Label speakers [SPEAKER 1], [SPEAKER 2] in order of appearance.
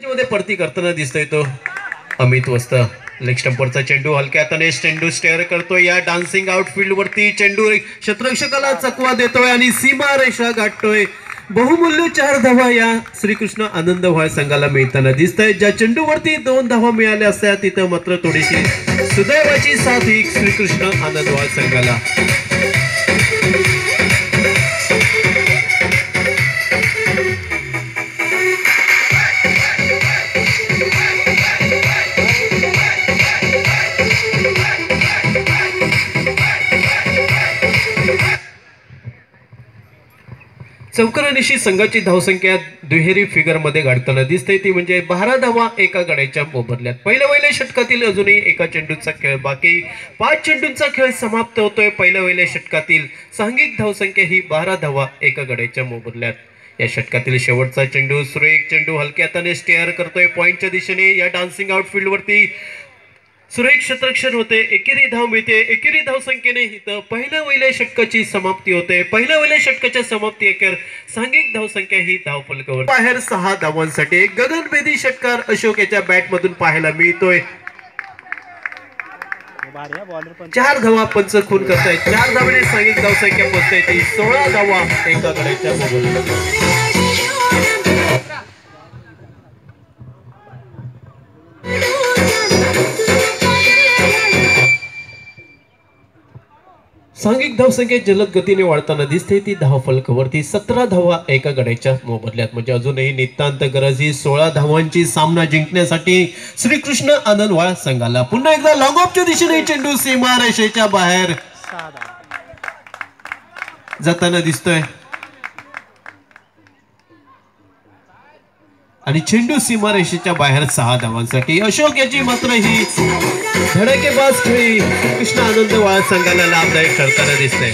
[SPEAKER 1] मध्ये पडती करताना दिसतोय तो अमित वस्त. लेग स्टंपवरचा चेंडू हलक्या हाताने चेंडू स्टेअर करतोय. या डान्सिंग आउटफील्ड वरती चेंडू क्षेत्ररक्षकाला चकवा देतोय आणि सीमा रेषा गाठतोय. बहुमूल्य 4 धावा या श्रीकृष्ण आनंद व्हाळ संघाला मिळताना दिसतंय. ज्या चेंडूवरती 2 धावा मिळाल्या असत्या तिथं मात्र थोडीशी सुदैवाची साथ ही श्रीकृष्ण आनंद व्हाळ संघाला. चौकारानिशी संघाची धावसंख्या दुहेरी फिगर मध्ये गाठताना दिसते. ती म्हणजे 12 धावा एका गड्याच्या मोबदल्यात. पहिल्या षटकातील अजूनही एका चेंडूचा खेळ बाकी. 5 चेंडूंचा खेळ समाप्त होतोय. पहिल्या षटकातील सांघिक धावसंख्या ही 12 धावा एका गड्याच्या मोबदल्यात. या षटकातील शेवटचा चेंडू सुरेख चेंडू हलक्या हाताने स्टेअर करतोय पॉइंटच्या दिशेने. या डान्सिंग आउटफील्ड वरती सुरेख क्षेत्ररक्षण होते. एकेरी धाव मिळते. एकेरी धावसंख्येने इथं पहिल्या षटकाची समाप्ती होते. पहिल्या षटकाच्या समाप्ती एकर सांघिक धावसंख्या ही धावफलकावर बाहेर 6 धावांसाठी गगनभेदी षटकार अशोक याच्या बॅट मधून पाहायला मिळतोय. 4 धावा पंच खून करतायत. 4 धावाने सांघिक धावसंख्या पोहोचते ती 16 धावा एका गड्याच्या मोबदल्यात. सांघिक धावसंख्या जलद गतीने वाढताना दिसते. ती धावफलकावरती 17 धावा एका गड्याच्या मोबदल्यात. म्हणजे अजूनही नितांत गरज ही 16 धावांची सामना जिंकण्यासाठी श्रीकृष्ण आनंद व्हाळ संघाला. पुन्हा एकदा लॉंग ऑफच्या दिशेने चेंडू सीमा रेषेच्या बाहेर जाताना दिसतोय आणि चेंडू सीमा रेषेच्या बाहेर 6 धावांसाठी. अशोक याची मात्र ही धडकेबाज खेळी कृष्ण आनंद व्हाळ संघाला लाभदायक ठरताना दिसते.